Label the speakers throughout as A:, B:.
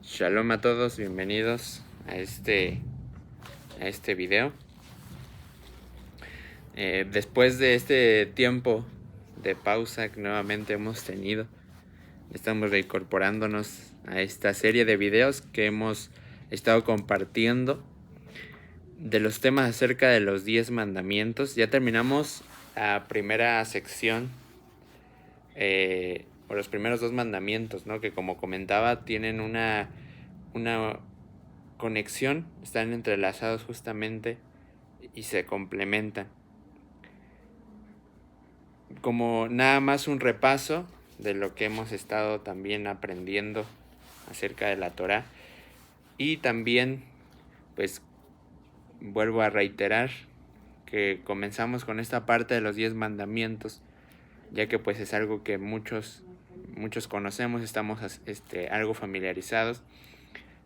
A: Shalom a todos, bienvenidos a este video. Después de este tiempo de pausa que nuevamente hemos tenido, estamos reincorporándonos a esta serie de videos que hemos estado compartiendo de los temas acerca de los 10 mandamientos. Ya terminamos la primera sección, o los primeros 2 mandamientos, ¿no? Que como comentaba tienen una conexión, están entrelazados justamente y se complementan. Como nada más un repaso de lo que hemos estado también aprendiendo acerca de la Torá. Y también, pues, vuelvo a reiterar que comenzamos con esta parte de los 10 mandamientos, ya que pues es algo que muchos conocemos, estamos algo familiarizados.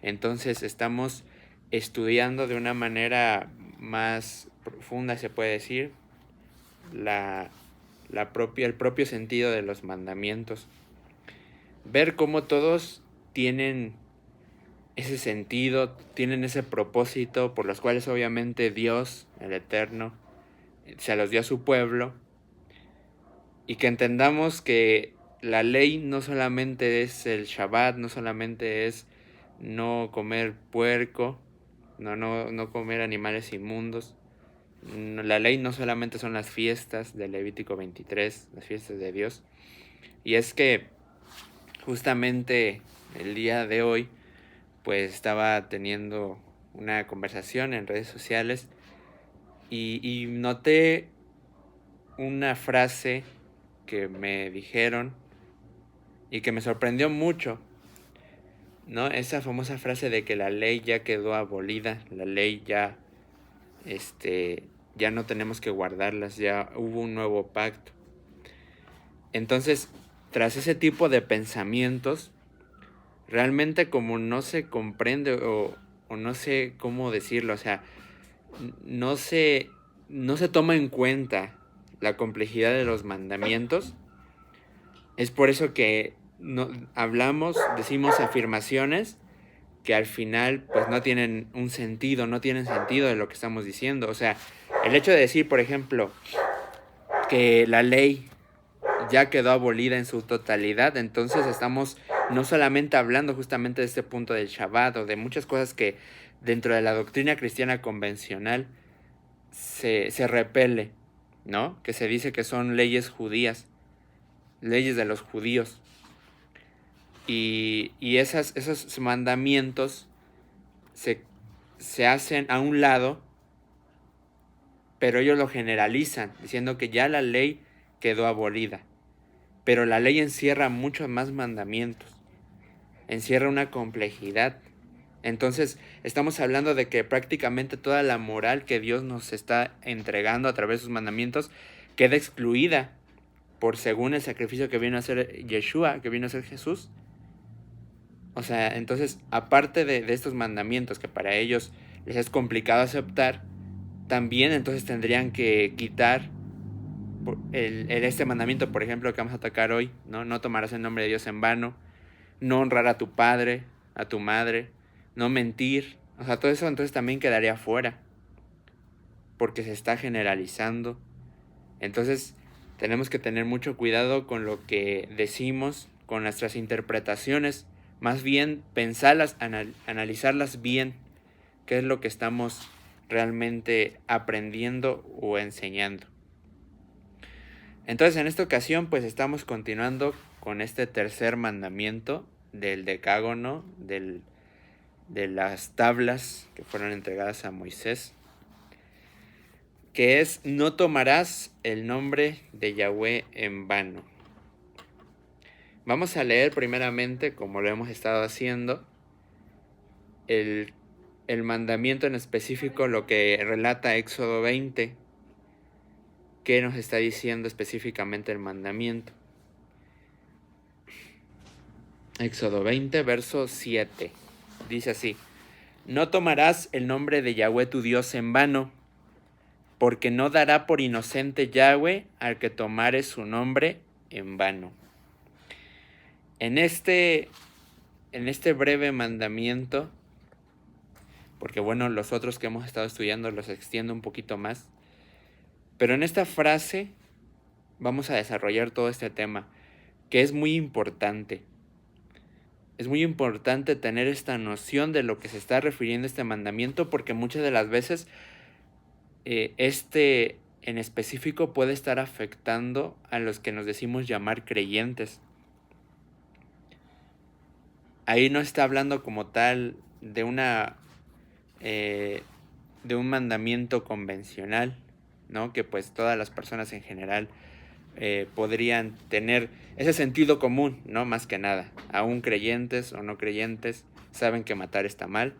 A: Entonces estamos estudiando de una manera más profunda, se puede decir, el propio sentido de los mandamientos. Ver cómo todos tienen ese sentido, tienen ese propósito por los cuales obviamente Dios, el Eterno, se los dio a su pueblo, y que entendamos que la ley no solamente es el Shabbat, no solamente es no comer puerco, no comer animales inmundos. La ley no solamente son las fiestas de Levítico 23, las fiestas de Dios. Y es que justamente el día de hoy pues estaba teniendo una conversación en redes sociales y noté una frase que me dijeron y que me sorprendió mucho, ¿no? Esa famosa frase de que la ley ya quedó abolida, la ley ya no tenemos que guardarlas, ya hubo un nuevo pacto. Entonces, tras ese tipo de pensamientos, realmente como no se comprende o no sé cómo decirlo, o sea, no se toma en cuenta la complejidad de los mandamientos. Es por eso que decimos afirmaciones que al final pues no tienen un sentido, no tienen sentido de lo que estamos diciendo. O sea, el hecho de decir, por ejemplo, que la ley ya quedó abolida en su totalidad, entonces estamos no solamente hablando justamente de este punto del Shabbat o de muchas cosas que dentro de la doctrina cristiana convencional se repele, ¿no? Que se dice que son leyes judías, leyes de los judíos. Y esos mandamientos se hacen a un lado, pero ellos lo generalizan, diciendo que ya la ley quedó abolida. Pero la ley encierra muchos más mandamientos, encierra una complejidad. Entonces estamos hablando de que prácticamente toda la moral que Dios nos está entregando a través de sus mandamientos queda excluida por según el sacrificio que vino a hacer Yeshua, que vino a hacer Jesús. O sea, entonces, aparte de estos mandamientos que para ellos les es complicado aceptar, también entonces tendrían que quitar este mandamiento, por ejemplo, que vamos a atacar hoy, ¿no? No tomarás el nombre de Dios en vano, no honrar a tu padre, a tu madre, no mentir. O sea, todo eso entonces también quedaría fuera, porque se está generalizando. Entonces, tenemos que tener mucho cuidado con lo que decimos, con nuestras interpretaciones. Más bien pensarlas, analizarlas bien, qué es lo que estamos realmente aprendiendo o enseñando. Entonces en esta ocasión pues estamos continuando con este tercer mandamiento del decágono, de las tablas que fueron entregadas a Moisés, que es: no tomarás el nombre de Yahweh en vano. Vamos a leer primeramente, como lo hemos estado haciendo, el mandamiento en específico, lo que relata Éxodo 20, que nos está diciendo específicamente el mandamiento. Éxodo 20, verso 7, dice así: no tomarás el nombre de Yahweh tu Dios en vano, porque no dará por inocente Yahweh al que tomare su nombre en vano. En este en este breve mandamiento, porque bueno, los otros que hemos estado estudiando los extiendo un poquito más, pero en esta frase vamos a desarrollar todo este tema, que es muy importante. Es muy importante tener esta noción de lo que se está refiriendo este mandamiento, porque muchas de las veces este en específico puede estar afectando a los que nos decimos llamar creyentes. Ahí no está hablando como tal de de un mandamiento convencional, ¿no? Que pues todas las personas en general podrían tener ese sentido común, ¿no? Más que nada, aún creyentes o no creyentes saben que matar está mal.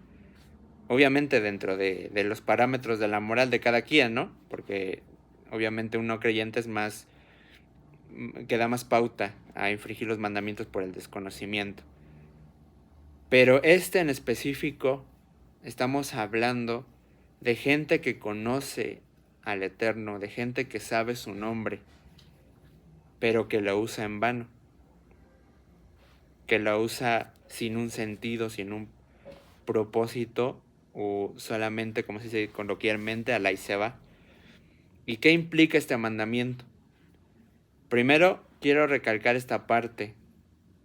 A: Obviamente dentro de los parámetros de la moral de cada quien, ¿no? Porque obviamente un no creyente es más, que da más pauta a infringir los mandamientos por el desconocimiento. Pero este en específico, estamos hablando de gente que conoce al Eterno, de gente que sabe su nombre, pero que lo usa en vano, que lo usa sin un sentido, sin un propósito, o solamente, como se dice coloquialmente, a la y se va. ¿Y qué implica este mandamiento? Primero, quiero recalcar esta parte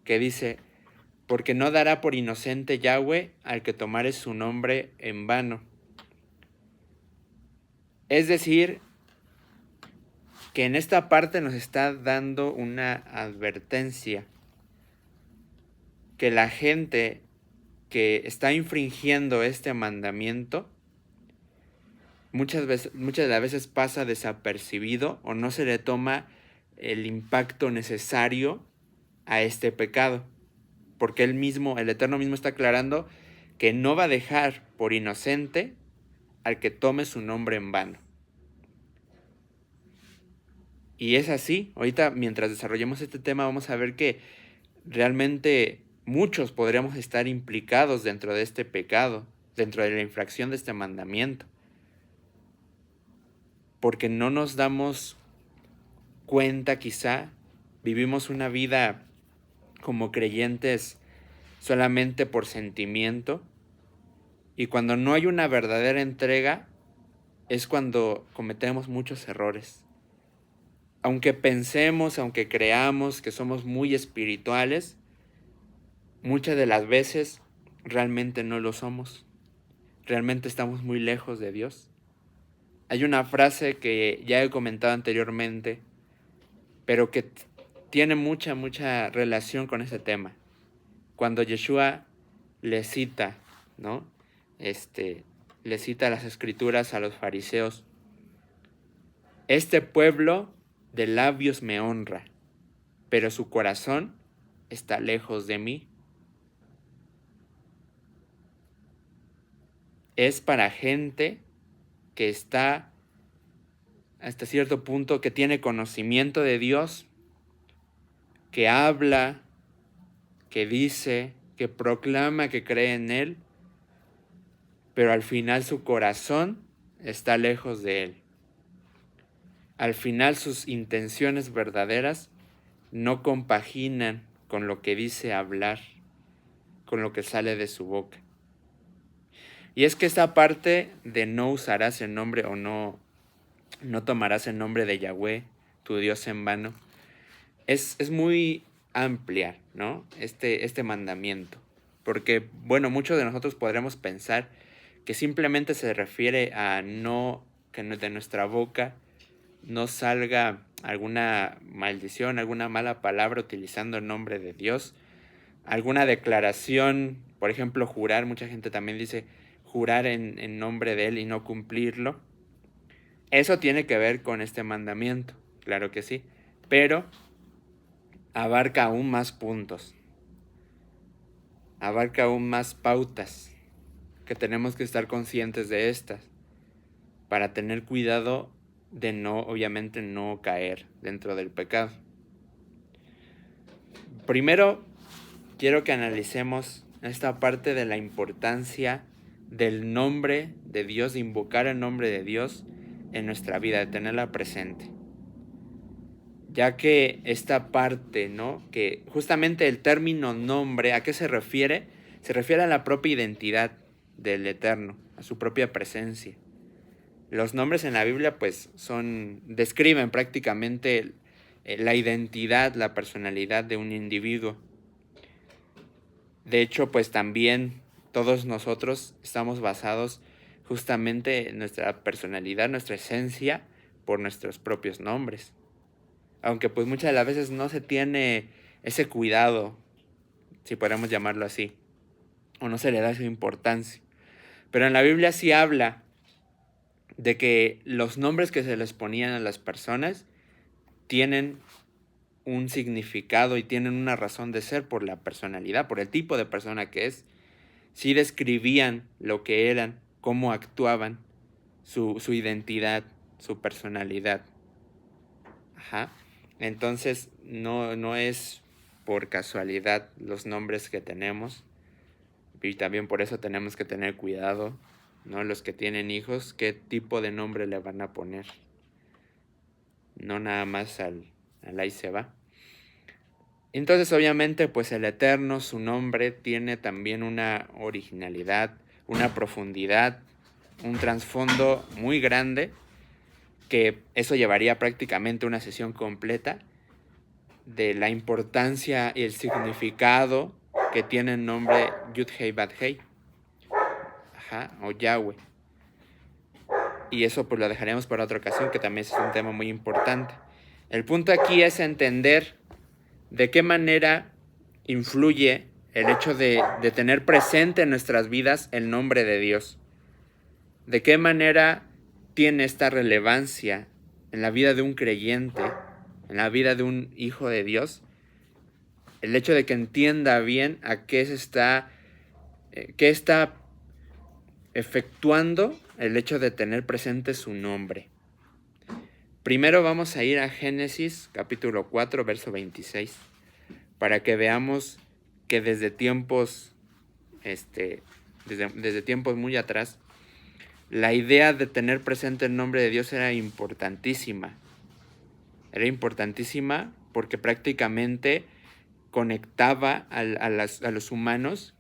A: que dice: porque no dará por inocente Yahweh al que tomare su nombre en vano. Es decir, que en esta parte nos está dando una advertencia, que la gente que está infringiendo este mandamiento muchas de las veces pasa desapercibido o no se le toma el impacto necesario a este pecado, porque el Eterno mismo está aclarando que no va a dejar por inocente al que tome su nombre en vano. Y es así. Ahorita, mientras desarrollemos este tema, vamos a ver que realmente muchos podríamos estar implicados dentro de este pecado, dentro de la infracción de este mandamiento, porque no nos damos cuenta, quizá vivimos una vida como creyentes solamente por sentimiento, y cuando no hay una verdadera entrega es cuando cometemos muchos errores. Aunque pensemos, aunque creamos que somos muy espirituales, muchas de las veces realmente no lo somos. Realmente estamos muy lejos de Dios. Hay una frase que ya he comentado anteriormente, pero que tiene mucha relación con ese tema. Cuando Yeshua le cita, ¿no? Le cita las escrituras a los fariseos: este pueblo de labios me honra, pero su corazón está lejos de mí. Es para gente que está hasta cierto punto, que tiene conocimiento de Dios, que habla, que dice, que proclama que cree en Él, pero al final su corazón está lejos de Él. Al final sus intenciones verdaderas no compaginan con lo que dice hablar, con lo que sale de su boca. Y es que esta parte de no usarás el nombre o no tomarás el nombre de Yahweh, tu Dios, en vano, es muy amplia, ¿no? Este mandamiento. Porque, bueno, muchos de nosotros podremos pensar que simplemente se refiere a que de nuestra boca no salga alguna maldición, alguna mala palabra utilizando el nombre de Dios, alguna declaración, por ejemplo, jurar. Mucha gente también dice jurar en nombre de Él y no cumplirlo. Eso tiene que ver con este mandamiento, claro que sí, pero abarca aún más puntos, abarca aún más pautas, que tenemos que estar conscientes de estas, para tener cuidado de obviamente no caer dentro del pecado. Primero, quiero que analicemos esta parte de la importancia del nombre de Dios, de invocar el nombre de Dios en nuestra vida, de tenerla presente. ya que esta parte, ¿no? Que justamente el término nombre, ¿a qué se refiere? Se refiere a la propia identidad del Eterno, a su propia presencia. Los nombres en la Biblia pues describen prácticamente la identidad, la personalidad de un individuo. De hecho, pues también todos nosotros estamos basados justamente en nuestra personalidad, nuestra esencia, por nuestros propios nombres. Aunque pues muchas de las veces no se tiene ese cuidado, si podemos llamarlo así, o no se le da su importancia. Pero en la Biblia sí habla de que los nombres que se les ponían a las personas tienen un significado y tienen una razón de ser por la personalidad, por el tipo de persona que es. Sí describían lo que eran, cómo actuaban, su identidad, su personalidad. Ajá. Entonces no es por casualidad los nombres que tenemos, y también por eso tenemos que tener cuidado, ¿no? Los que tienen hijos, qué tipo de nombre le van a poner. No nada más al ahí se va. Entonces, obviamente, pues el Eterno, su nombre, tiene también una originalidad, una profundidad, un trasfondo muy grande, que eso llevaría prácticamente una sesión completa de la importancia y el significado que tiene el nombre Yud-Hei Bad-Hei, o Yahweh. Y eso pues lo dejaremos para otra ocasión, que también es un tema muy importante. El punto aquí es entender de qué manera influye el hecho de tener presente en nuestras vidas el nombre de Dios. De qué manera tiene esta relevancia en la vida de un creyente, en la vida de un hijo de Dios, el hecho de que entienda bien a qué está efectuando el hecho de tener presente su nombre. Primero vamos a ir a Génesis capítulo 4, verso 26, para que veamos que desde tiempos muy atrás, la idea de tener presente el nombre de Dios era importantísima. Era importantísima porque prácticamente conectaba a los humanos,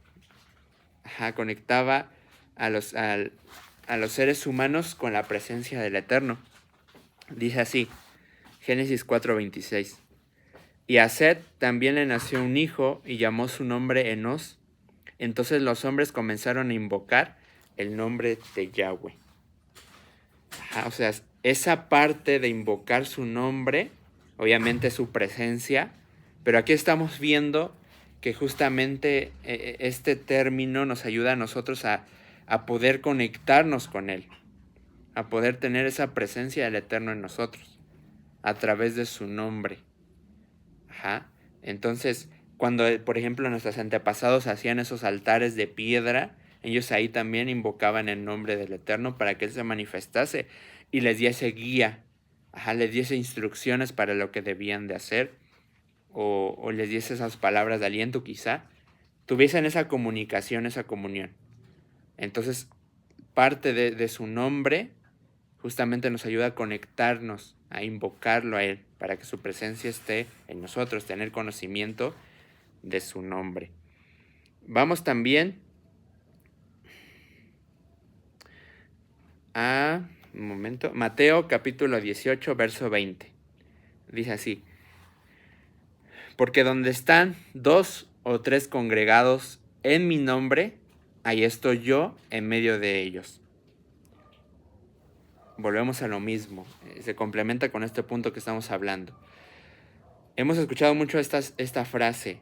A: conectaba a los seres humanos con la presencia del Eterno. Dice así, Génesis 4:26. Y a Set también le nació un hijo y llamó su nombre Enos. Entonces los hombres comenzaron a invocar el nombre de Yahweh. O sea, esa parte de invocar su nombre, obviamente su presencia, pero aquí estamos viendo que justamente este término nos ayuda a nosotros a poder conectarnos con Él, a poder tener esa presencia del Eterno en nosotros, a través de su nombre. Entonces, cuando, por ejemplo, nuestros antepasados hacían esos altares de piedra, ellos ahí también invocaban el nombre del Eterno para que Él se manifestase y les diese guía, les diese instrucciones para lo que debían de hacer, o les diese esas palabras de aliento quizá, tuviesen esa comunicación, esa comunión. Entonces, parte de su nombre justamente nos ayuda a conectarnos, a invocarlo a Él, para que su presencia esté en nosotros, tener conocimiento de su nombre. Vamos también a Mateo capítulo 18, verso 20. Dice así: porque donde están 2 o 3 congregados en mi nombre, ahí estoy yo en medio de ellos. Volvemos a lo mismo, se complementa con este punto que estamos hablando. Hemos escuchado mucho esta frase,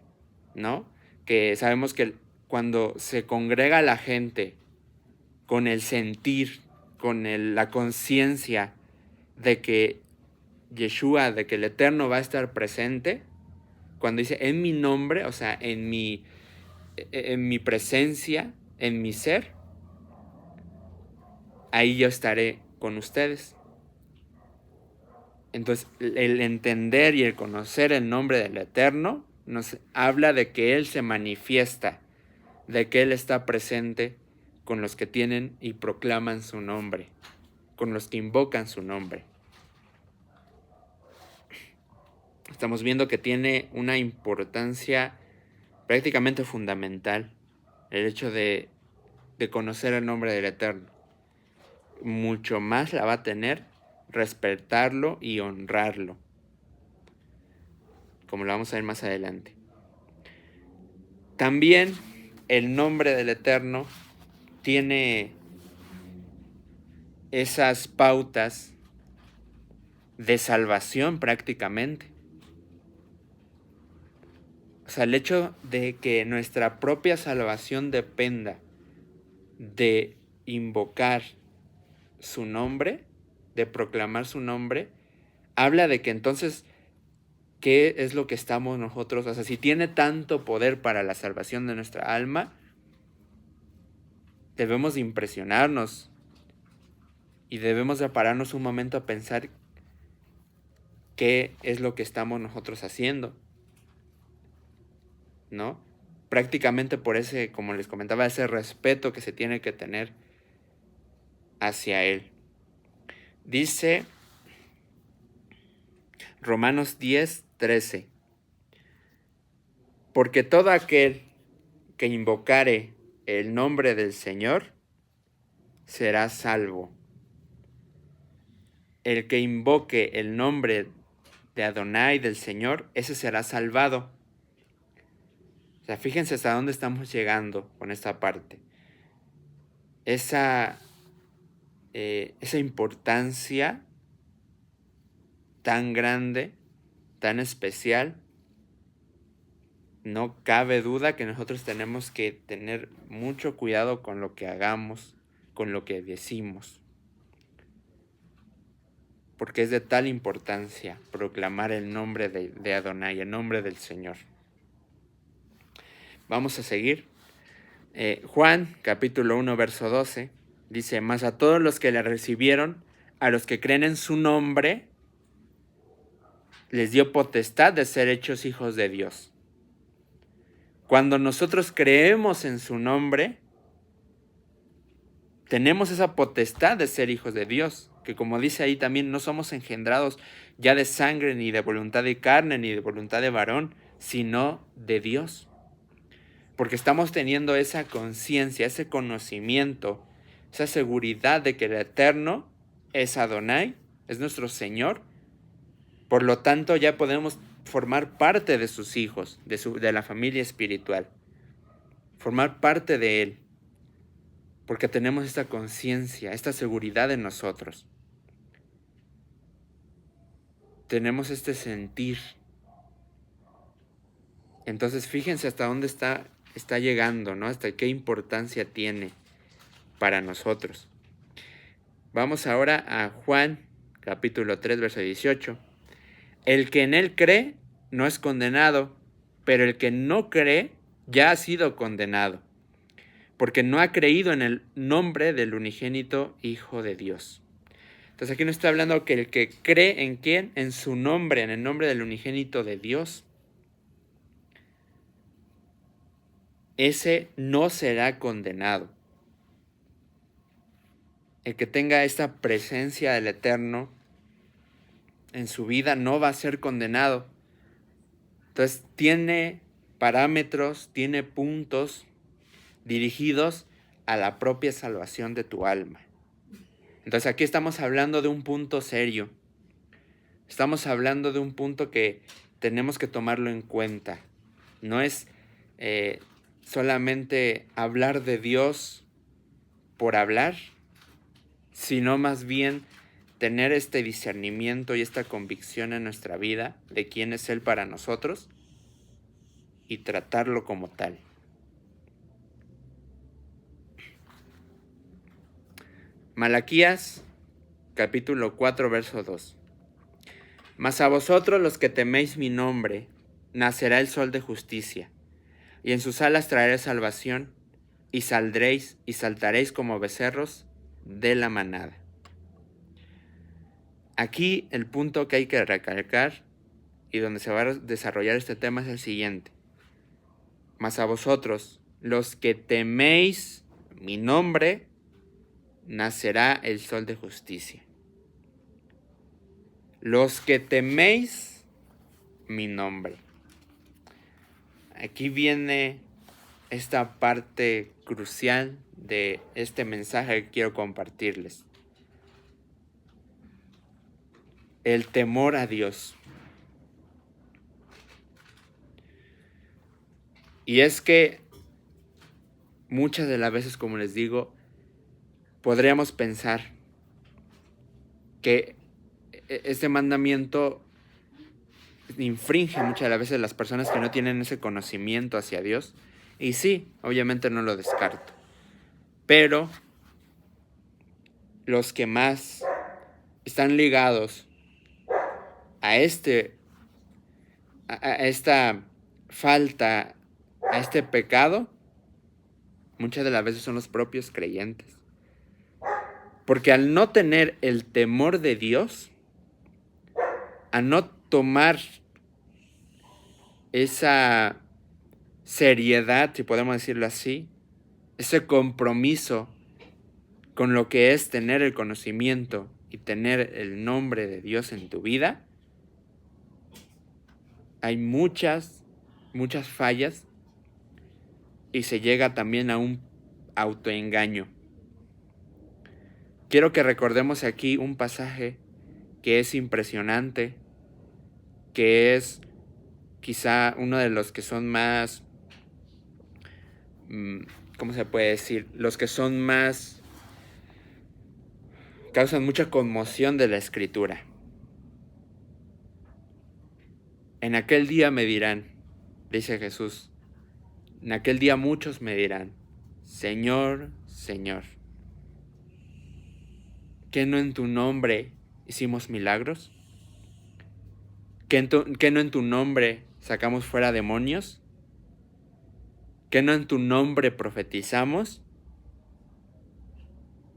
A: ¿no? Que sabemos que cuando se congrega la gente con el sentir, con la conciencia de que Yeshua, de que el Eterno va a estar presente, cuando dice en mi nombre, o sea, en mi presencia, en mi ser, ahí yo estaré con ustedes. Entonces, el entender y el conocer el nombre del Eterno nos habla de que Él se manifiesta, de que Él está presente con los que tienen y proclaman su nombre, con los que invocan su nombre. estamos viendo que tiene una importancia prácticamente fundamental el hecho de conocer el nombre del Eterno. Mucho más la va a tener respetarlo y honrarlo, como lo vamos a ver más adelante. También el nombre del Eterno tiene esas pautas de salvación prácticamente. O sea, el hecho de que nuestra propia salvación dependa de invocar su nombre, de proclamar su nombre, habla de que entonces, ¿qué es lo que estamos nosotros? O sea, si tiene tanto poder para la salvación de nuestra alma, debemos de impresionarnos y debemos de pararnos un momento a pensar qué es lo que estamos nosotros haciendo, ¿no? Prácticamente por ese, como les comentaba, ese respeto que se tiene que tener hacia Él. Dice Romanos 10:13: porque todo aquel que invocare el nombre del Señor será salvo. El que invoque el nombre de Adonai, del Señor, ese será salvado. O sea, fíjense hasta dónde estamos llegando con esta parte. Esa importancia tan grande, tan especial, no cabe duda que nosotros tenemos que tener mucho cuidado con lo que hagamos, con lo que decimos. Porque es de tal importancia proclamar el nombre de Adonai, el nombre del Señor. Vamos a seguir. Juan, capítulo 1, verso 12, dice: mas a todos los que le recibieron, a los que creen en su nombre, les dio potestad de ser hechos hijos de Dios. Cuando nosotros creemos en su nombre, tenemos esa potestad de ser hijos de Dios, que como dice ahí también, no somos engendrados ya de sangre, ni de voluntad de carne, ni de voluntad de varón, sino de Dios. Porque estamos teniendo esa conciencia, ese conocimiento, esa seguridad de que el Eterno es Adonai, es nuestro Señor. Por lo tanto, ya podemos formar parte de sus hijos, de la familia espiritual. Formar parte de Él. Porque tenemos esta conciencia, esta seguridad en nosotros. Tenemos este sentir. Entonces, fíjense hasta dónde está llegando, ¿no? Hasta qué importancia tiene para nosotros. Vamos ahora a Juan, capítulo 3, verso 18. El que en él cree no es condenado, pero el que no cree ya ha sido condenado, porque no ha creído en el nombre del unigénito Hijo de Dios. Entonces aquí nos está hablando que el que cree en quién, en su nombre, en el nombre del unigénito de Dios, ese no será condenado. El que tenga esta presencia del Eterno en su vida no va a ser condenado. Entonces tiene parámetros, tiene puntos dirigidos a la propia salvación de tu alma. Entonces aquí estamos hablando de un punto serio. Estamos hablando de un punto que tenemos que tomarlo en cuenta. No es solamente hablar de Dios por hablar, sino más bien tener este discernimiento y esta convicción en nuestra vida de quién es Él para nosotros y tratarlo como tal. Malaquías, capítulo 4, verso 2. Mas a vosotros los que teméis mi nombre, nacerá el sol de justicia, y en sus alas traeré salvación, y saldréis y saltaréis como becerros de la manada. Aquí el punto que hay que recalcar y donde se va a desarrollar este tema es el siguiente. Mas a vosotros, los que teméis mi nombre, nacerá el sol de justicia. Los que teméis mi nombre. Aquí viene esta parte crucial de este mensaje que quiero compartirles. El temor a Dios. Y es que muchas de las veces, como les digo, podríamos pensar que este mandamiento infringe muchas de las veces las personas que no tienen ese conocimiento hacia Dios. Y sí, obviamente no lo descarto. Pero los que más están ligados a esta falta, a este pecado, muchas de las veces son los propios creyentes. Porque al no tener el temor de Dios, a no tomar esa seriedad, si podemos decirlo así, ese compromiso con lo que es tener el conocimiento y tener el nombre de Dios en tu vida, hay muchas fallas y se llega también a un autoengaño. Quiero que recordemos aquí un pasaje que es impresionante, que es quizá uno de los que son más, ¿cómo se puede decir? Los que son más, causan mucha conmoción de la Escritura. En aquel día me dirán, dice Jesús, en aquel día muchos me dirán, Señor, Señor, ¿qué no en tu nombre hicimos milagros? ¿Qué no en tu nombre sacamos fuera demonios? ¿Qué no en tu nombre profetizamos?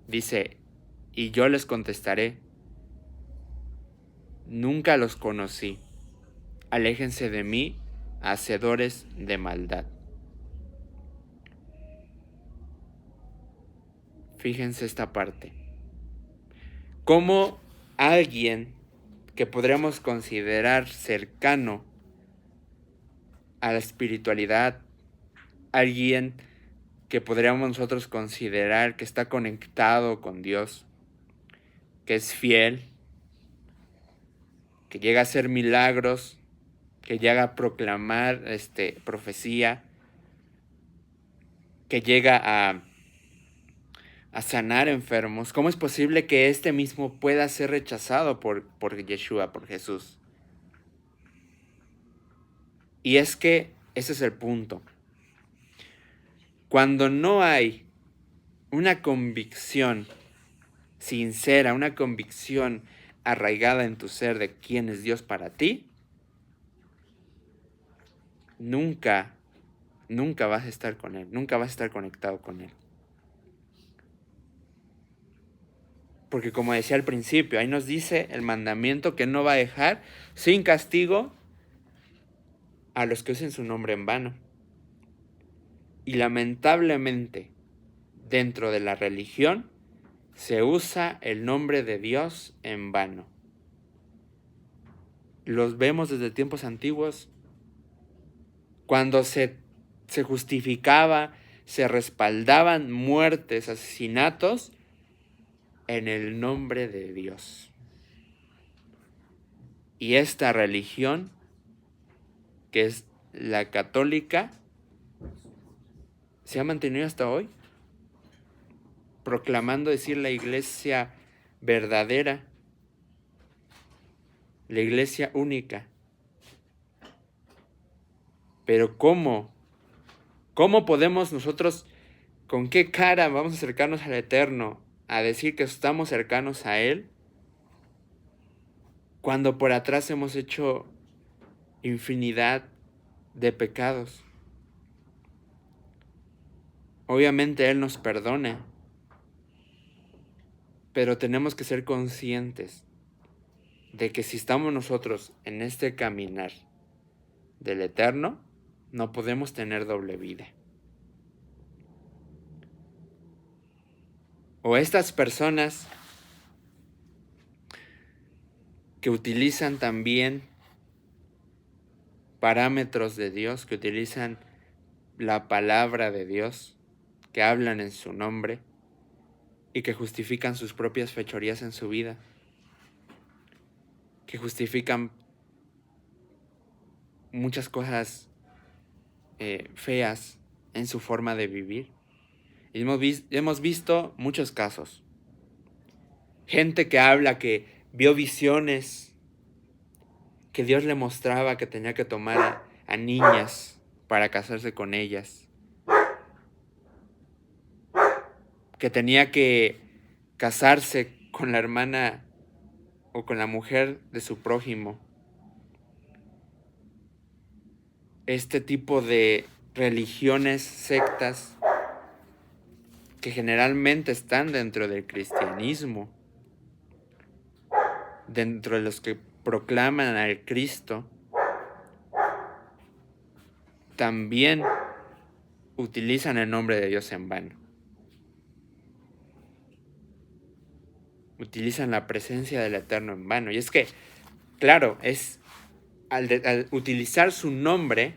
A: Dice, y yo les contestaré, nunca los conocí. Aléjense de mí, hacedores de maldad. Fíjense esta parte. ¿Cómo alguien que podríamos considerar cercano a la espiritualidad, alguien que podríamos nosotros considerar que está conectado con Dios, que es fiel, que llega a hacer milagros, que llega a proclamar profecía, que llega a sanar enfermos? ¿Cómo es posible que este mismo pueda ser rechazado por Yeshua, por Jesús? Y es que ese es el punto. Cuando no hay una convicción sincera, una convicción arraigada en tu ser de quién es Dios para ti, nunca vas a estar con Él, nunca vas a estar conectado con Él. Porque como decía al principio, ahí nos dice el mandamiento que no va a dejar sin castigo a los que usen su nombre en vano. Y lamentablemente, dentro de la religión, se usa el nombre de Dios en vano. Los vemos desde tiempos antiguos, cuando se justificaba, se respaldaban muertes, asesinatos en el nombre de Dios. Y esta religión, que es la católica, se ha mantenido hasta hoy, proclamando decir la iglesia verdadera, la iglesia única. Pero ¿cómo podemos nosotros, con qué cara vamos a acercarnos al Eterno a decir que estamos cercanos a Él, cuando por atrás hemos hecho infinidad de pecados? Obviamente Él nos perdona, pero tenemos que ser conscientes de que si estamos nosotros en este caminar del Eterno, no podemos tener doble vida. O estas personas que utilizan también parámetros de Dios, que utilizan la palabra de Dios, que hablan en su nombre y que justifican sus propias fechorías en su vida, que justifican muchas cosas feas en su forma de vivir. Y hemos visto muchos casos. Gente que habla que vio visiones, que Dios le mostraba que tenía que tomar a niñas para casarse con ellas, que tenía que casarse con la hermana o con la mujer de su prójimo. Este tipo de religiones, sectas, que generalmente están dentro del cristianismo, dentro de los que proclaman al Cristo, también utilizan el nombre de Dios en vano. Utilizan la presencia del Eterno en vano. Y es que, claro, es al utilizar su nombre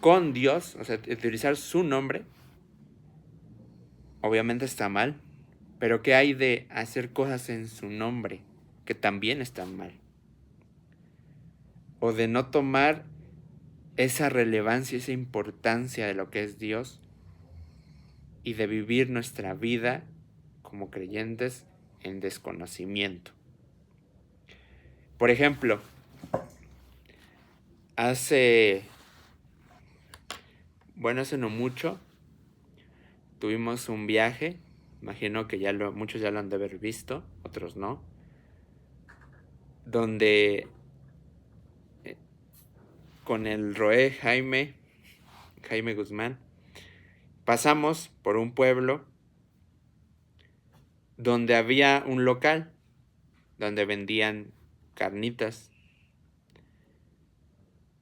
A: con Dios, o sea, utilizar su nombre, obviamente está mal. Pero ¿qué hay de hacer cosas en su nombre que también están mal? O de no tomar esa relevancia, esa importancia de lo que es Dios y de vivir nuestra vida como creyentes en desconocimiento. Por ejemplo, hace no mucho, tuvimos un viaje, imagino que muchos ya lo han de haber visto, otros no, donde con el Roé Jaime Guzmán, pasamos por un pueblo donde había un local donde vendían carnitas.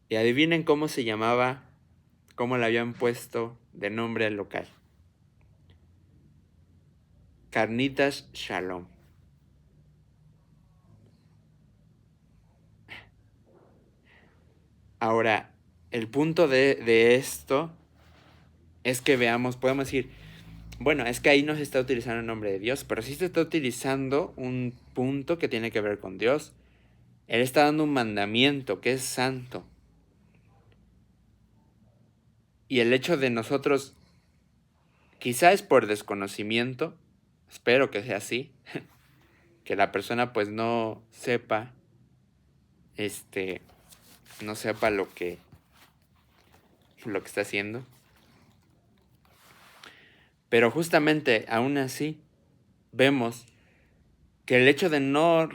A: Y adivinen cómo se llamaba, cómo le habían puesto de nombre al local. Carnitas Shalom. Ahora, el punto de esto es que podemos decir, bueno, es que ahí no se está utilizando el nombre de Dios, pero sí se está utilizando un punto que tiene que ver con Dios. Él está dando un mandamiento que es santo. Y el hecho de nosotros, quizá es por desconocimiento, espero que sea así, que la persona pues no sepa, no sepa lo que está haciendo. Pero justamente aún así vemos que el hecho de no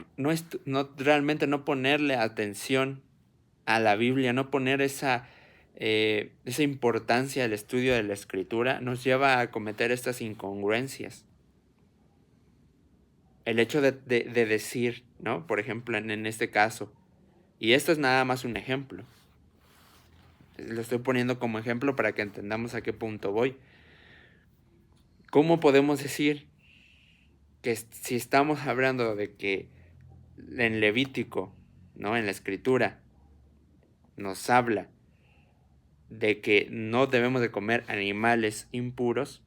A: realmente no ponerle atención a la Biblia, no poner esa importancia al estudio de la Escritura, nos lleva a cometer estas incongruencias. El hecho de decir, ¿no? Por ejemplo, en este caso, y esto es nada más un ejemplo, lo estoy poniendo como ejemplo para que entendamos a qué punto voy. ¿Cómo podemos decir que si estamos hablando de que en Levítico, ¿no? En la Escritura, nos habla de que no debemos de comer animales impuros,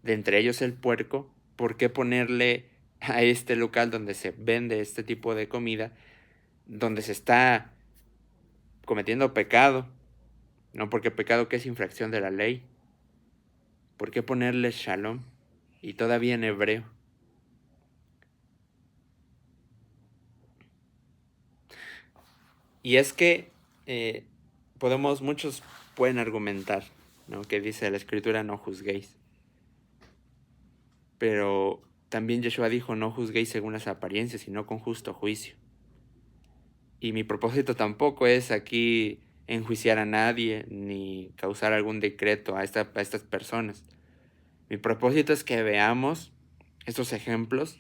A: de entre ellos el puerco? ¿Por qué ponerle a este local donde se vende este tipo de comida, donde se está cometiendo pecado? No, porque pecado que es infracción de la ley. ¿Por qué ponerle shalom? Y todavía en hebreo. Y es que muchos pueden argumentar, ¿no? Que dice la Escritura, no juzguéis. Pero también Yeshua dijo, no juzguéis según las apariencias, sino con justo juicio. Y mi propósito tampoco es aquí enjuiciar a nadie, ni causar algún decreto a estas personas. Mi propósito es que veamos estos ejemplos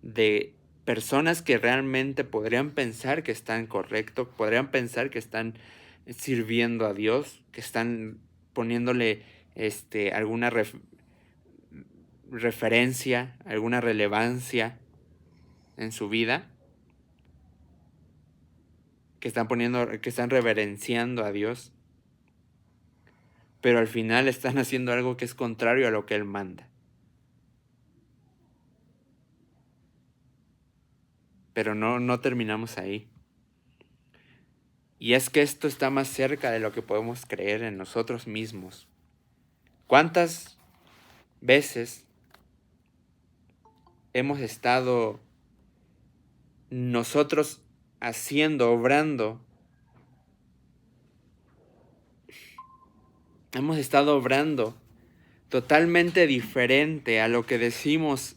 A: de personas que realmente podrían pensar que están correctos, podrían pensar que están sirviendo a Dios, que están poniéndole alguna referencia, alguna relevancia en su vida, que están reverenciando a Dios, pero al final están haciendo algo que es contrario a lo que Él manda. Pero no terminamos ahí. Y es que esto está más cerca de lo que podemos creer en nosotros mismos. ¿Cuántas veces hemos estado nosotros haciendo, obrando? Hemos estado obrando totalmente diferente a lo que decimos,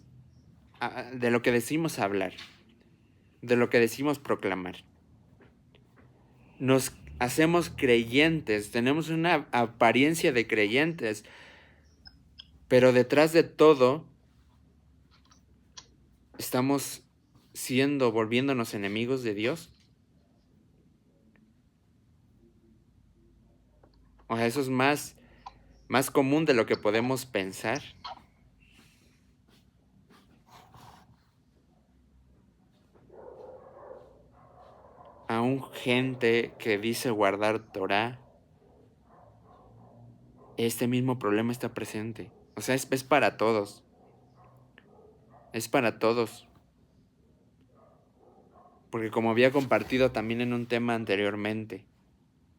A: de lo que decimos hablar, de lo que decimos proclamar. Nos hacemos creyentes, tenemos una apariencia de creyentes, pero detrás de todo estamos volviéndonos enemigos de Dios. O sea, eso es más común de lo que podemos pensar. Aún gente que dice guardar Torah, este mismo problema está presente. O sea, es para todos. Es para todos. Porque como había compartido también en un tema anteriormente,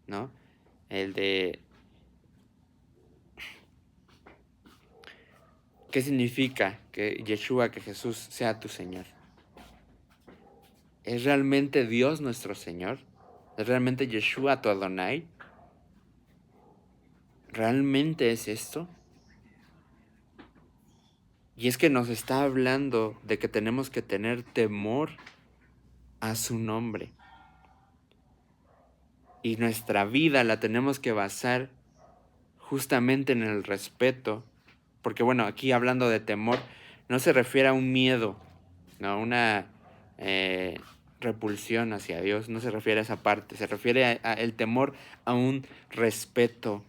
A: ¿no? El de ¿qué significa que Yeshua, que Jesús sea tu Señor? ¿Es realmente Dios nuestro Señor? ¿Es realmente Yeshua tu Adonai? ¿Realmente es esto? Y es que nos está hablando de que tenemos que tener temor a su nombre. Y nuestra vida la tenemos que basar justamente en el respeto. Porque bueno, aquí hablando de temor, no se refiere a un miedo, no a una repulsión hacia Dios, no se refiere a esa parte, se refiere el temor a un respeto,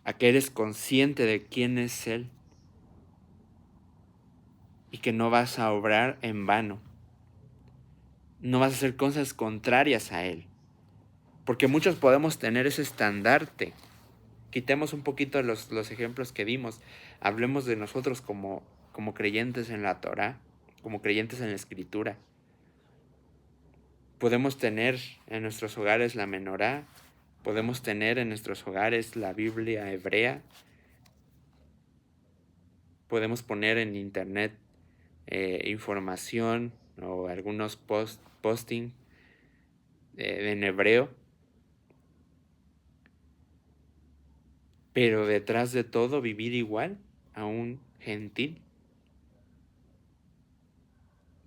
A: a que eres consciente de quién es Él y que no vas a obrar en vano, no vas a hacer cosas contrarias a Él, porque muchos podemos tener ese estandarte. Quitemos un poquito los ejemplos que dimos, hablemos de nosotros como creyentes en la Torah, como creyentes en la Escritura. Podemos tener en nuestros hogares la menorá, podemos tener en nuestros hogares la Biblia hebrea, podemos poner en internet información o algunos posting en hebreo, pero detrás de todo vivir igual a un gentil,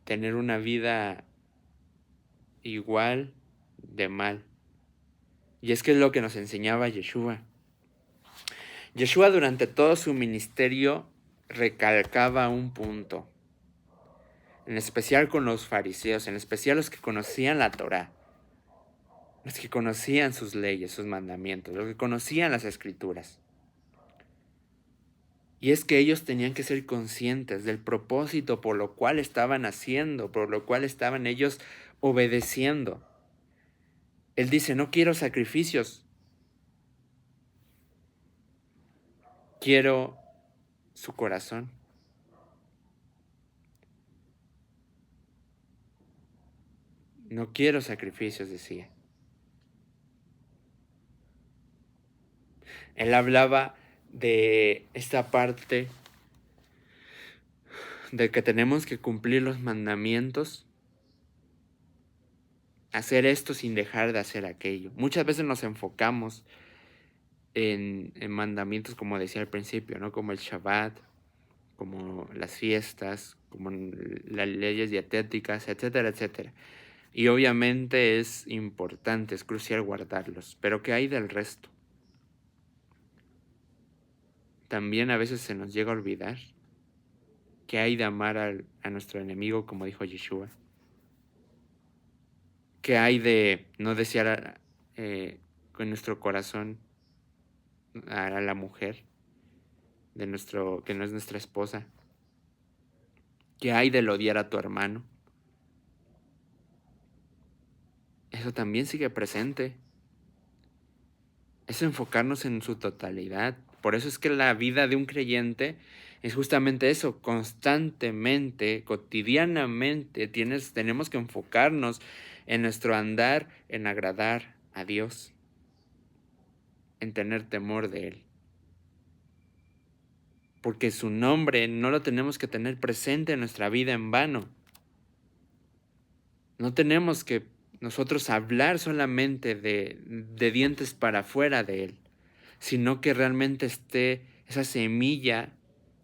A: tener una vida igual de mal. Y es que es lo que nos enseñaba Yeshua. Yeshua durante todo su ministerio recalcaba un punto, en especial con los fariseos, en especial los que conocían la Torá, los que conocían sus leyes, sus mandamientos, los que conocían las escrituras. Y es que ellos tenían que ser conscientes del propósito por lo cual estaban haciendo, por lo cual estaban ellos obedeciendo. Él dice, no quiero sacrificios, quiero su corazón. No quiero sacrificios, decía. Él hablaba de esta parte de que tenemos que cumplir los mandamientos, hacer esto sin dejar de hacer aquello. Muchas veces nos enfocamos en mandamientos, como decía al principio, ¿no? Como el Shabbat, como las fiestas, como las leyes dietéticas, etcétera, etcétera. Y obviamente es importante, es crucial guardarlos. Pero ¿qué hay del resto? También a veces se nos llega a olvidar qué hay de amar a nuestro enemigo, como dijo Yeshua. ¿Qué hay de no desear con nuestro corazón a la mujer que no es nuestra esposa? ¿Qué hay del odiar a tu hermano? eso también sigue presente. Es enfocarnos en su totalidad. Por eso es que la vida de un creyente es justamente eso, constantemente, cotidianamente, tenemos que enfocarnos en nuestro andar, en agradar a Dios, en tener temor de Él. Porque su nombre no lo tenemos que tener presente en nuestra vida en vano. No tenemos que nosotros hablar solamente de dientes para afuera de Él, sino que realmente esté esa semilla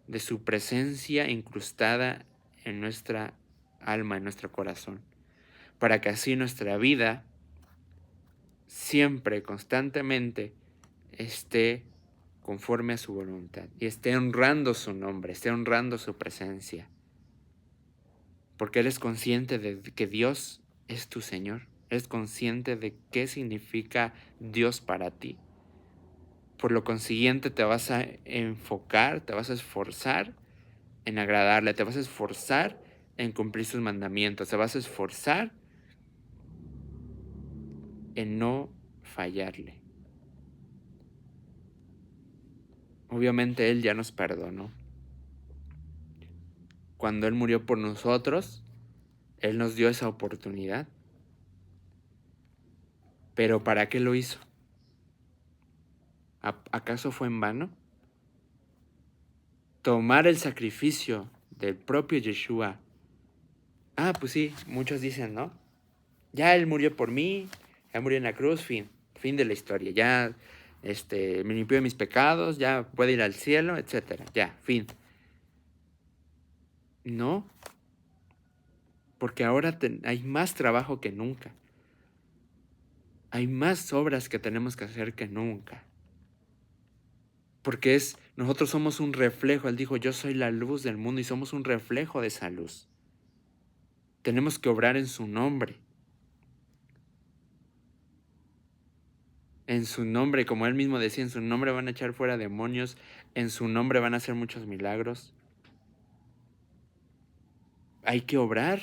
A: de su presencia incrustada en nuestra alma, en nuestro corazón, para que así nuestra vida siempre, constantemente, esté conforme a su voluntad y esté honrando su nombre, esté honrando su presencia, porque eres consciente de que Dios es tu Señor, eres consciente de qué significa Dios para ti. Por lo consiguiente te vas a enfocar, te vas a esforzar en agradarle, te vas a esforzar en cumplir sus mandamientos, te vas a esforzar en no fallarle. Obviamente Él ya nos perdonó. Cuando Él murió por nosotros, Él nos dio esa oportunidad. Pero ¿para qué lo hizo? ¿Acaso fue en vano? Tomar el sacrificio del propio Yeshua. Pues sí, muchos dicen, ¿no? Ya Él murió por mí, ya murió en la cruz, fin de la historia. Ya me limpió de mis pecados, ya puede ir al cielo, etcétera. Ya, fin. No, porque ahora hay más trabajo que nunca. Hay más obras que tenemos que hacer que nunca. Porque nosotros somos un reflejo. Él dijo, yo soy la luz del mundo y somos un reflejo de esa luz. Tenemos que obrar en su nombre. En su nombre, como él mismo decía, en su nombre van a echar fuera demonios, en su nombre van a hacer muchos milagros. Hay que obrar,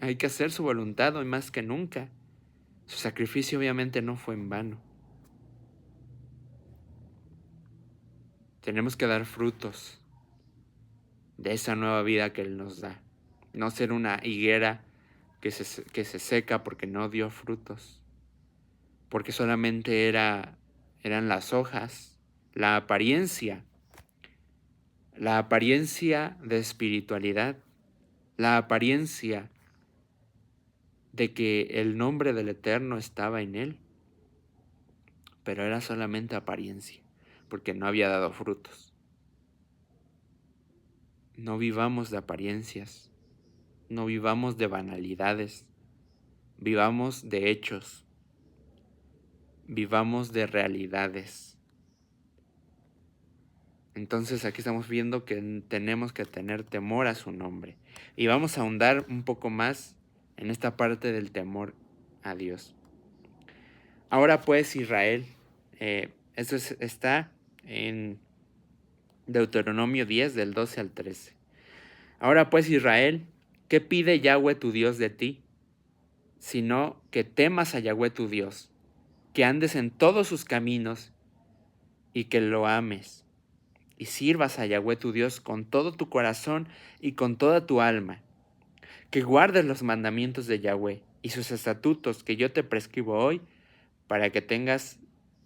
A: hay que hacer su voluntad hoy más que nunca. Su sacrificio obviamente no fue en vano. Tenemos que dar frutos de esa nueva vida que Él nos da. No ser una higuera que se seca porque no dio frutos. Porque solamente eran las hojas, la apariencia de espiritualidad, la apariencia de que el nombre del Eterno estaba en Él. Pero era solamente apariencia, porque no había dado frutos. No vivamos de apariencias, no vivamos de banalidades, vivamos de hechos, vivamos de realidades. Entonces aquí estamos viendo que tenemos que tener temor a su nombre. Y vamos a ahondar un poco más en esta parte del temor a Dios. Ahora pues Israel, esto está en Deuteronomio 10 del 12 al 13. Ahora pues Israel, ¿qué pide Yahweh tu Dios de ti? Sino que temas a Yahweh tu Dios, que andes en todos sus caminos y que lo ames, y sirvas a Yahweh tu Dios con todo tu corazón y con toda tu alma, que guardes los mandamientos de Yahweh y sus estatutos que yo te prescribo hoy, para que tengas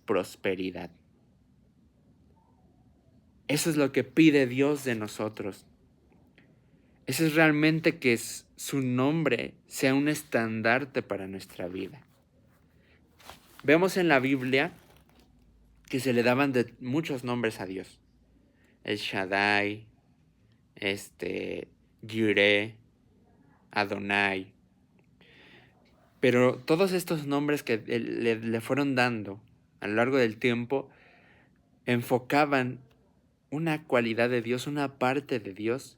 A: prosperidad. Eso es lo que pide Dios de nosotros. Eso es realmente que su nombre sea un estandarte para nuestra vida. Vemos en la Biblia que se le daban muchos nombres a Dios. El Shaddai, Jireh, Adonai. Pero todos estos nombres que le fueron dando a lo largo del tiempo enfocaban una cualidad de Dios, una parte de Dios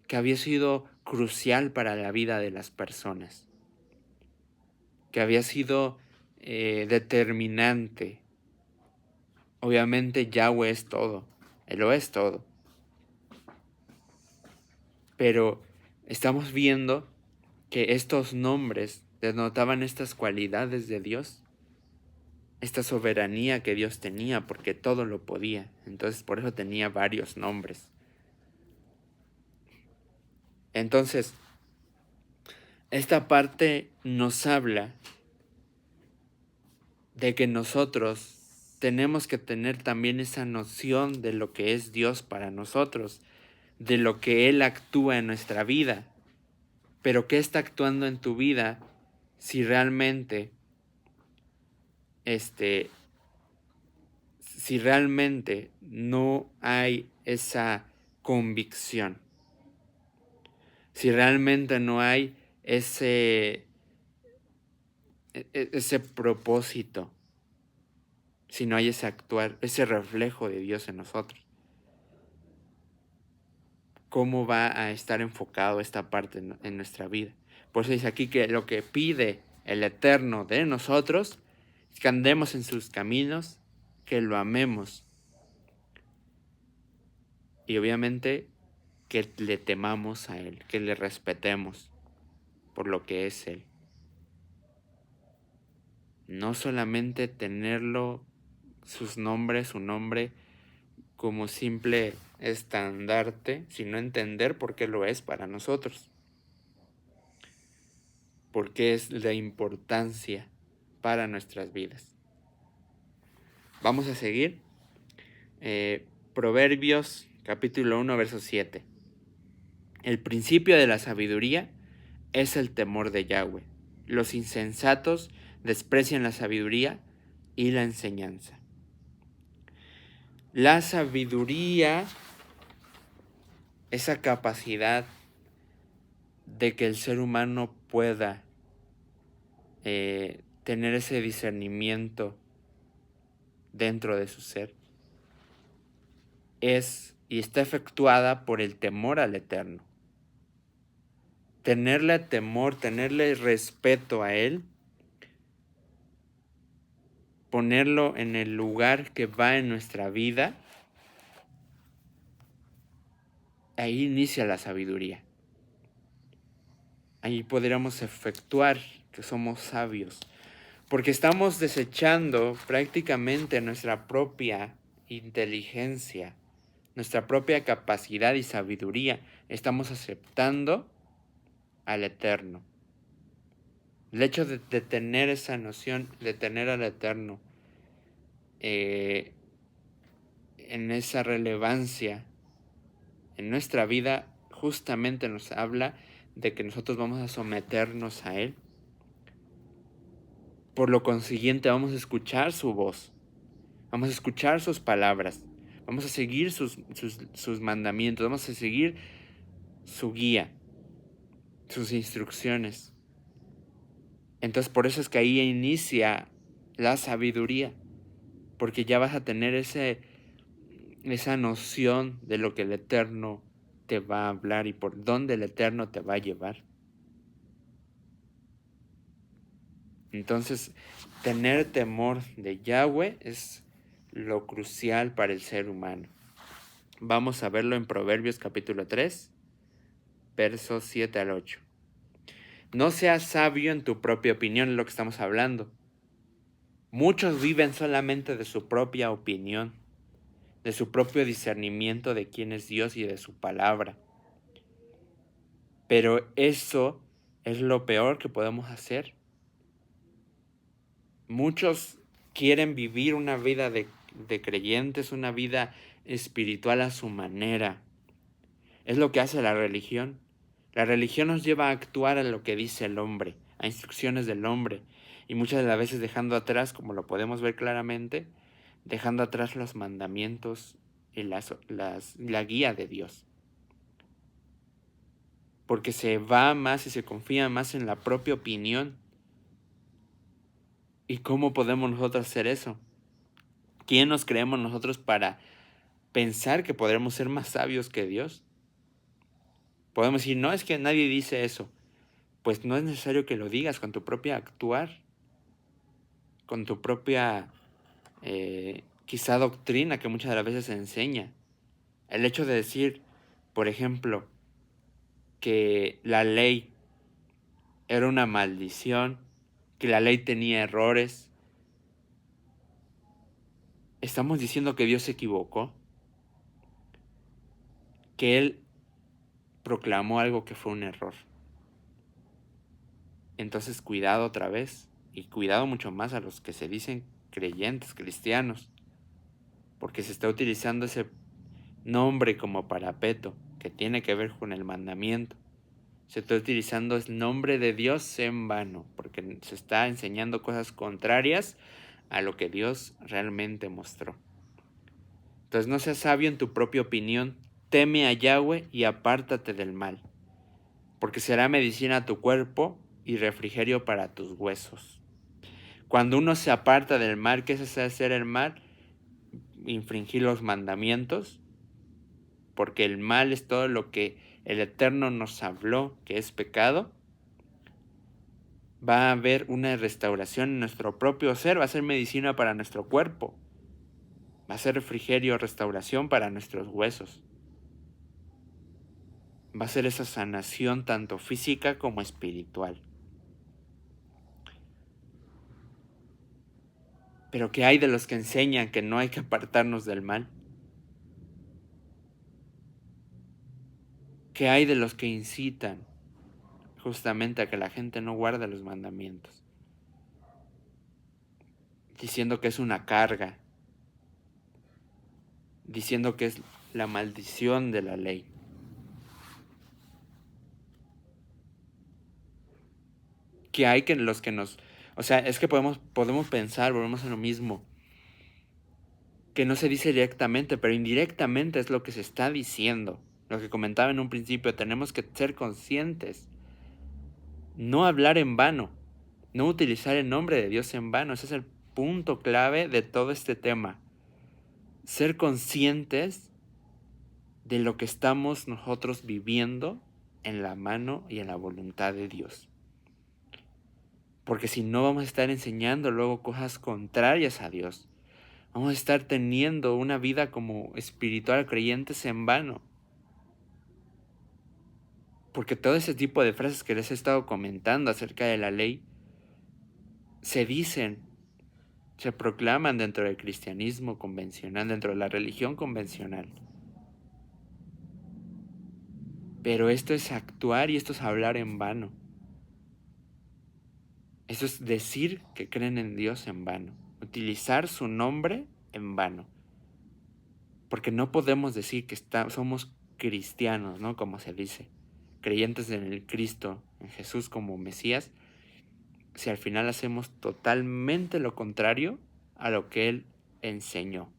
A: que había sido crucial para la vida de las personas, que había sido determinante. Obviamente Yahweh es todo, Él lo es todo. Pero estamos viendo que estos nombres denotaban estas cualidades de Dios, esta soberanía que Dios tenía, porque todo lo podía. Entonces, por eso tenía varios nombres. Entonces, esta parte nos habla de que nosotros tenemos que tener también esa noción de lo que es Dios para nosotros, de lo que Él actúa en nuestra vida. Pero ¿qué está actuando en tu vida si realmente, si realmente no hay esa convicción? Si realmente no hay ese propósito, si no hay ese actuar, ese reflejo de Dios en nosotros, ¿cómo va a estar enfocado esta parte en nuestra vida? Por eso dice aquí que lo que pide el Eterno de nosotros es que andemos en sus caminos, que lo amemos y obviamente que le temamos a Él, que le respetemos por lo que es Él. No solamente tenerlo, su nombre como simple estandarte, sino entender por qué lo es para nosotros. Por qué es la importancia para nuestras vidas. Vamos a seguir. Proverbios capítulo 1, verso 7. El principio de la sabiduría es el temor de Yahweh. Los insensatos desprecian la sabiduría y la enseñanza. La sabiduría, esa capacidad de que el ser humano pueda tener ese discernimiento dentro de su ser, es y está efectuada por el temor al Eterno. Tenerle temor, tenerle respeto a Él, ponerlo en el lugar que va en nuestra vida, ahí inicia la sabiduría. Ahí podríamos efectuar que somos sabios, porque estamos desechando prácticamente nuestra propia inteligencia, nuestra propia capacidad y sabiduría. Estamos aceptando al Eterno. El hecho de tener esa noción, de tener al Eterno en esa relevancia en nuestra vida, justamente nos habla de que nosotros vamos a someternos a Él. Por lo consiguiente, vamos a escuchar su voz, vamos a escuchar sus palabras, vamos a seguir sus mandamientos, vamos a seguir su guía, sus instrucciones. Entonces, por eso es que ahí inicia la sabiduría, porque ya vas a tener esa noción de lo que el Eterno te va a hablar y por dónde el Eterno te va a llevar. Entonces, tener temor de Yahweh es lo crucial para el ser humano. Vamos a verlo en Proverbios capítulo 3, versos 7 al 8. No seas sabio en tu propia opinión, es lo que estamos hablando. Muchos viven solamente de su propia opinión, de su propio discernimiento de quién es Dios y de su palabra. Pero eso es lo peor que podemos hacer. Muchos quieren vivir una vida de creyentes, una vida espiritual a su manera. Es lo que hace la religión. La religión nos lleva a actuar a lo que dice el hombre, a instrucciones del hombre, y muchas de las veces dejando atrás, como lo podemos ver claramente, dejando atrás los mandamientos y la guía de Dios. Porque se va más y se confía más en la propia opinión. ¿Y cómo podemos nosotros hacer eso? ¿Quién nos creemos nosotros para pensar que podremos ser más sabios que Dios? Podemos decir, no, es que nadie dice eso. Pues no es necesario que lo digas con tu propia actuar, con tu propia quizá doctrina que muchas de las veces se enseña. El hecho de decir, por ejemplo, que la ley era una maldición, que la ley tenía errores. ¿Estamos diciendo que Dios se equivocó? ¿Que Él proclamó algo que fue un error? Entonces cuidado otra vez, y cuidado mucho más a los que se dicen creyentes, cristianos, porque se está utilizando ese nombre como parapeto, que tiene que ver con el mandamiento. Se está utilizando el nombre de Dios en vano, porque se está enseñando cosas contrarias a lo que Dios realmente mostró. Entonces no seas sabio en tu propia opinión, teme a Yahweh y apártate del mal, porque será medicina a tu cuerpo y refrigerio para tus huesos. Cuando uno se aparta del mal, ¿qué es hacer el mal? Infringir los mandamientos, porque el mal es todo lo que el Eterno nos habló que es pecado. Va a haber una restauración en nuestro propio ser, va a ser medicina para nuestro cuerpo, va a ser refrigerio, restauración para nuestros huesos. Va a ser esa sanación tanto física como espiritual. Pero ¿qué hay de los que enseñan que no hay que apartarnos del mal? ¿Qué hay de los que incitan justamente a que la gente no guarde los mandamientos? Diciendo que es una carga, diciendo que es la maldición de la ley. ¿Qué hay que los que nos... O sea, es que podemos pensar, volvemos a lo mismo, que no se dice directamente, pero indirectamente es lo que se está diciendo. Lo que comentaba en un principio, tenemos que ser conscientes. No hablar en vano, no utilizar el nombre de Dios en vano. Ese es el punto clave de todo este tema. Ser conscientes de lo que estamos nosotros viviendo en la mano y en la voluntad de Dios. Porque si no, vamos a estar enseñando luego cosas contrarias a Dios. Vamos a estar teniendo una vida como espiritual creyentes en vano. Porque todo ese tipo de frases que les he estado comentando acerca de la ley se dicen, se proclaman dentro del cristianismo convencional, dentro de la religión convencional. Pero esto es actuar y esto es hablar en vano. Eso es decir que creen en Dios en vano. Utilizar su nombre en vano. Porque no podemos decir que somos cristianos, ¿no? Como se dice. Creyentes en el Cristo, en Jesús como Mesías, si al final hacemos totalmente lo contrario a lo que Él enseñó,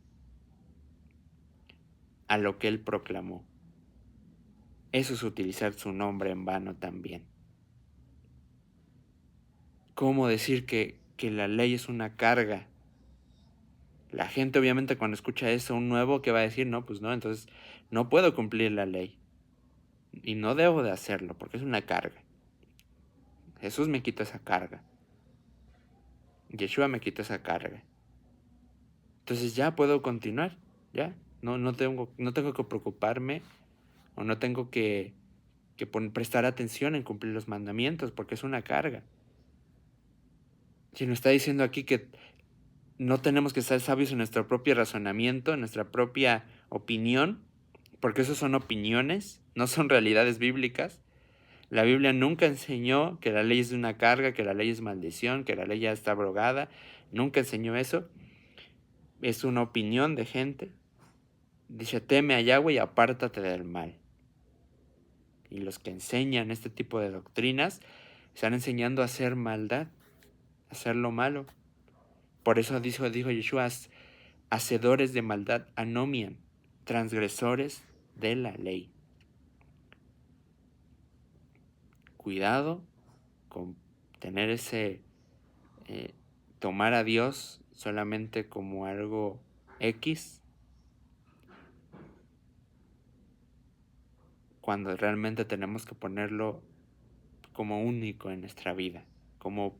A: a lo que Él proclamó. Eso es utilizar su nombre en vano también. ¿Cómo decir que la ley es una carga? La gente obviamente cuando escucha eso, un nuevo, que va a decir, no, pues no, entonces no puedo cumplir la ley. Y no debo de hacerlo porque es una carga. Jesús me quita esa carga. Yeshua me quita esa carga. Entonces ya puedo continuar, ya. No tengo que preocuparme o no tengo que prestar atención en cumplir los mandamientos porque es una carga. Si nos está diciendo aquí que no tenemos que ser sabios en nuestro propio razonamiento, en nuestra propia opinión, porque eso son opiniones, no son realidades bíblicas. La Biblia nunca enseñó que la ley es una carga, que la ley es maldición, que la ley ya está abrogada. Nunca enseñó eso. Es una opinión de gente. Dice, teme a Yahweh y apártate del mal. Y los que enseñan este tipo de doctrinas están enseñando a hacer maldad, a hacer lo malo. Por eso dijo Yeshua, hacedores de maldad anomian, transgresores de la ley. Cuidado con tener tomar a Dios solamente como algo X, cuando realmente tenemos que ponerlo como único en nuestra vida, como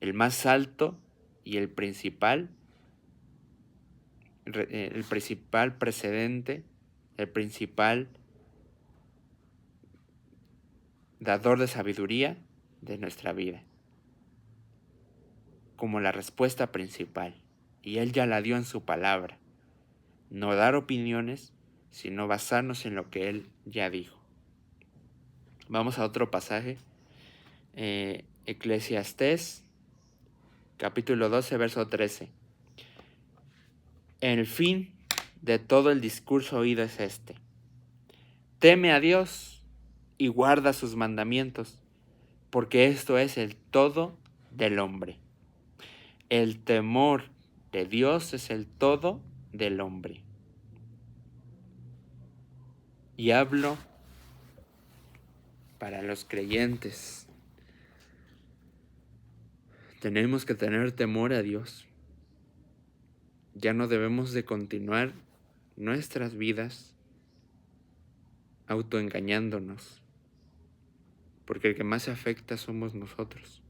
A: el más alto y el principal precedente, el principal dador de sabiduría, de nuestra vida, como la respuesta principal, y Él ya la dio en su palabra. No dar opiniones, sino basarnos en lo que Él ya dijo. Vamos a otro pasaje, Eclesiastés, capítulo 12, verso 13. El fin de todo el discurso oído es este: teme a Dios y guarda sus mandamientos, porque esto es el todo del hombre. El temor de Dios es el todo del hombre. Y hablo para los creyentes. Tenemos que tener temor a Dios. Ya no debemos de continuar nuestras vidas autoengañándonos, porque el que más se afecta somos nosotros.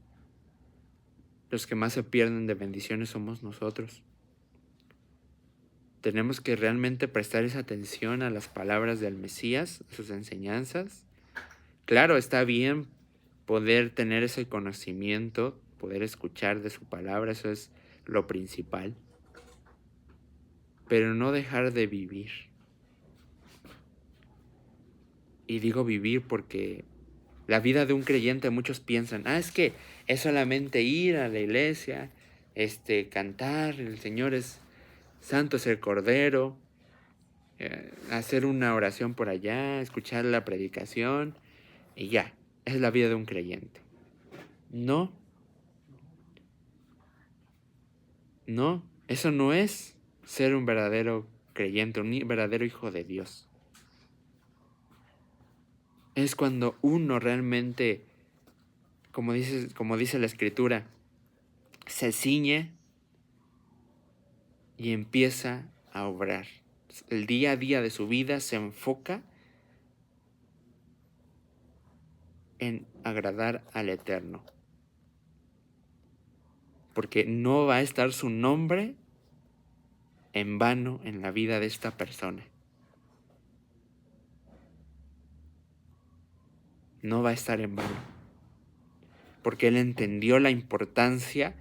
A: Los que más se pierden de bendiciones somos nosotros. Tenemos que realmente prestar esa atención a las palabras del Mesías, a sus enseñanzas. Claro, está bien poder tener ese conocimiento, poder escuchar de su palabra, eso es lo principal. Pero no dejar de vivir. Y digo vivir porque la vida de un creyente, muchos piensan, es que es solamente ir a la iglesia, cantar, el Señor es santo, es el Cordero, hacer una oración por allá, escuchar la predicación y ya, es la vida de un creyente. No, eso no es ser un verdadero creyente, un verdadero hijo de Dios. Es cuando uno realmente, como dice la Escritura, se ciñe y empieza a obrar. El día a día de su vida se enfoca en agradar al Eterno. Porque no va a estar su nombre en vano en la vida de esta persona. No va a estar en vano. Porque él entendió la importancia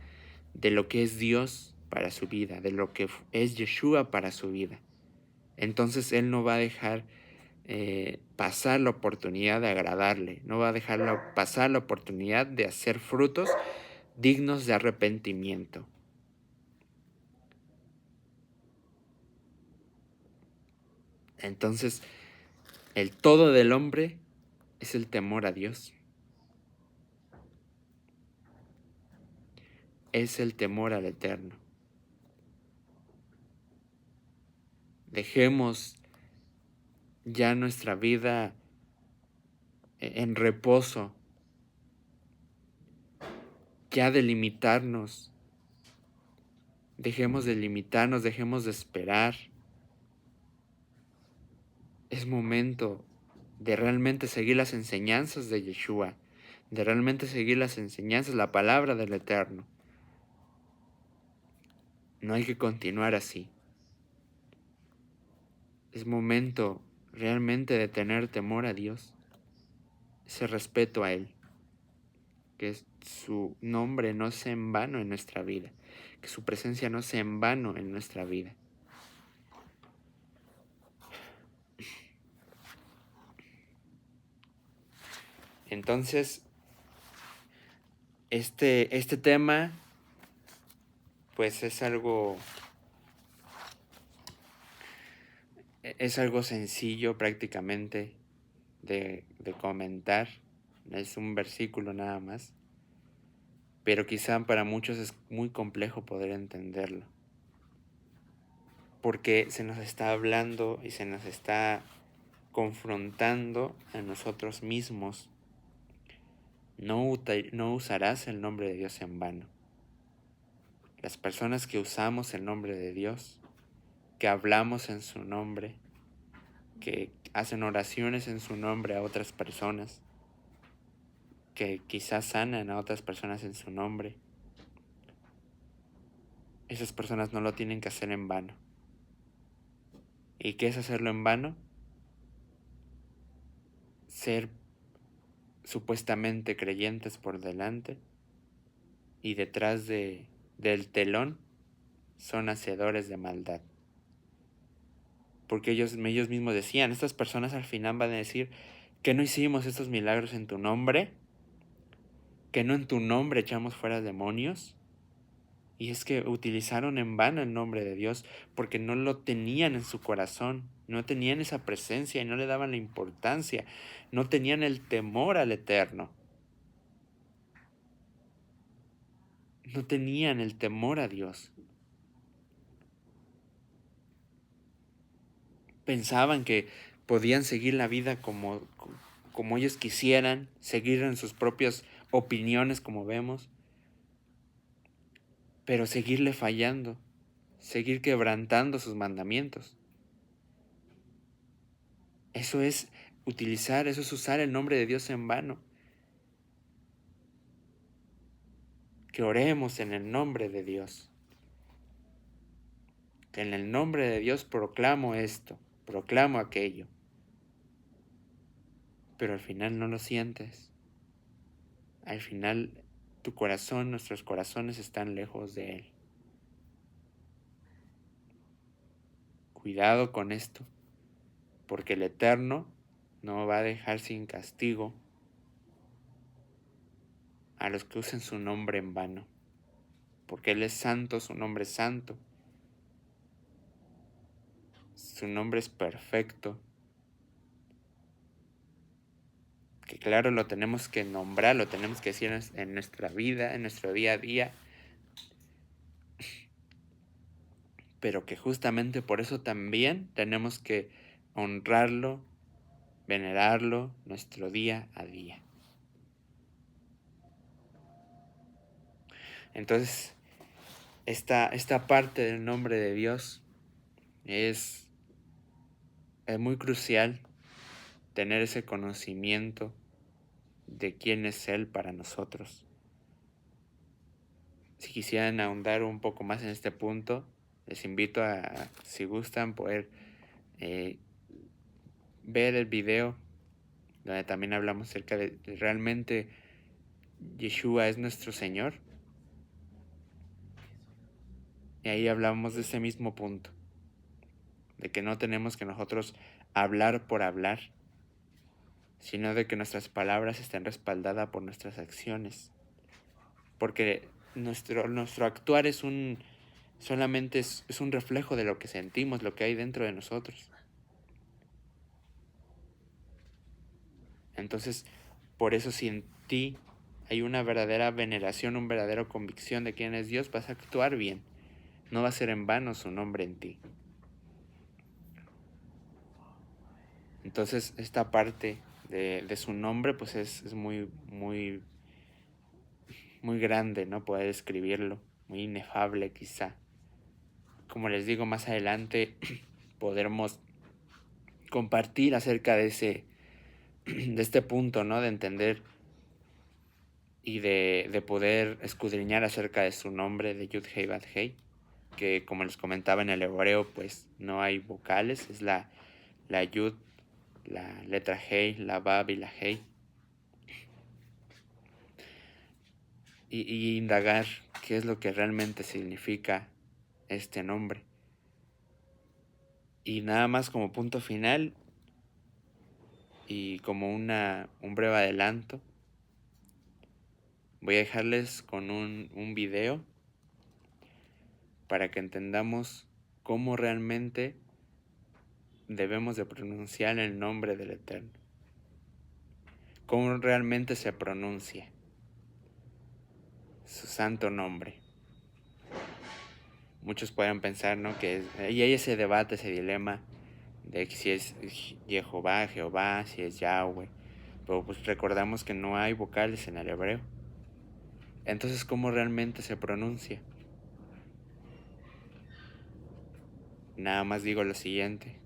A: de lo que es Dios para su vida, de lo que es Yeshua para su vida. Entonces él no va a dejar pasar la oportunidad de agradarle, no va a dejar pasar la oportunidad de hacer frutos dignos de arrepentimiento. Entonces, el todo del hombre es el temor a Dios. Es el temor al Eterno. Dejemos ya nuestra vida en reposo, ya de limitarnos. Dejemos de limitarnos, dejemos de esperar. Es momento de realmente seguir las enseñanzas de Yeshua, de realmente seguir las enseñanzas, la palabra del Eterno. No hay que continuar así. Es momento realmente de tener temor a Dios, ese respeto a Él, que su nombre no sea en vano en nuestra vida, que su presencia no sea en vano en nuestra vida. Entonces, este tema, pues es algo sencillo prácticamente de comentar. Es un versículo nada más, pero quizá para muchos es muy complejo poder entenderlo, porque se nos está hablando y se nos está confrontando a nosotros mismos. No usarás el nombre de Dios en vano. Las personas que usamos el nombre de Dios, que hablamos en su nombre, que hacen oraciones en su nombre a otras personas, que quizás sanan a otras personas en su nombre, esas personas no lo tienen que hacer en vano. ¿Y qué es hacerlo en vano? Ser supuestamente creyentes por delante y detrás del telón son hacedores de maldad. Porque ellos mismos decían, estas personas al final van a decir que no hicimos estos milagros en tu nombre, que no en tu nombre echamos fuera demonios. Y es que utilizaron en vano el nombre de Dios porque no lo tenían en su corazón, no tenían esa presencia y no le daban la importancia, no tenían el temor al Eterno, no tenían el temor a Dios. Pensaban que podían seguir la vida como ellos quisieran, seguir en sus propias opiniones como vemos, pero seguirle fallando, seguir quebrantando sus mandamientos. Eso es usar el nombre de Dios en vano. Que oremos en el nombre de Dios. Que en el nombre de Dios proclamo esto, proclamo aquello. Pero al final no lo sientes. Al final tu corazón, nuestros corazones están lejos de Él. Cuidado con esto, porque el Eterno no va a dejar sin castigo a los que usen su nombre en vano. Porque Él es santo, su nombre es santo. Su nombre es perfecto. Que claro, lo tenemos que nombrar, lo tenemos que decir en nuestra vida, en nuestro día a día. Pero que justamente por eso también tenemos que honrarlo, venerarlo nuestro día a día. Entonces, esta parte del nombre de Dios es muy crucial tener ese conocimiento de quién es Él para nosotros. Si quisieran ahondar un poco más en este punto, les invito a, si gustan, poder ver el video donde también hablamos acerca de realmente Yeshua es nuestro Señor. Y ahí hablamos de ese mismo punto, de que no tenemos que nosotros hablar por hablar, sino de que nuestras palabras estén respaldadas por nuestras acciones. Porque nuestro actuar solamente es un reflejo de lo que sentimos, lo que hay dentro de nosotros. Entonces, por eso si en ti hay una verdadera veneración, una verdadera convicción de quién es Dios, vas a actuar bien. No va a ser en vano su nombre en ti. Entonces, esta parte de su nombre, pues es muy, muy, muy grande, ¿no? Poder escribirlo, muy inefable quizá. Como les digo, más adelante podremos compartir acerca de este punto, ¿no? De entender y de poder escudriñar acerca de su nombre, de Yud-Hei Vav-Hei, que como les comentaba en el hebreo, pues no hay vocales, es la Yud, la letra Hei, la Vav y la Hei. Y indagar qué es lo que realmente significa este nombre. Y nada más como punto final y como un breve adelanto, voy a dejarles con un video para que entendamos cómo realmente debemos de pronunciar el nombre del Eterno. Cómo realmente se pronuncia su santo nombre. Muchos pueden pensar, ¿no? Y hay ese debate, ese dilema de si es Jehová, si es Yahweh. Pero pues recordamos que no hay vocales en el hebreo. Entonces, ¿cómo realmente se pronuncia? Nada más digo lo siguiente,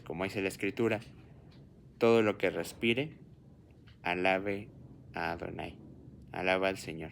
A: como dice la escritura, todo lo que respire, alabe a Adonai, alaba al Señor.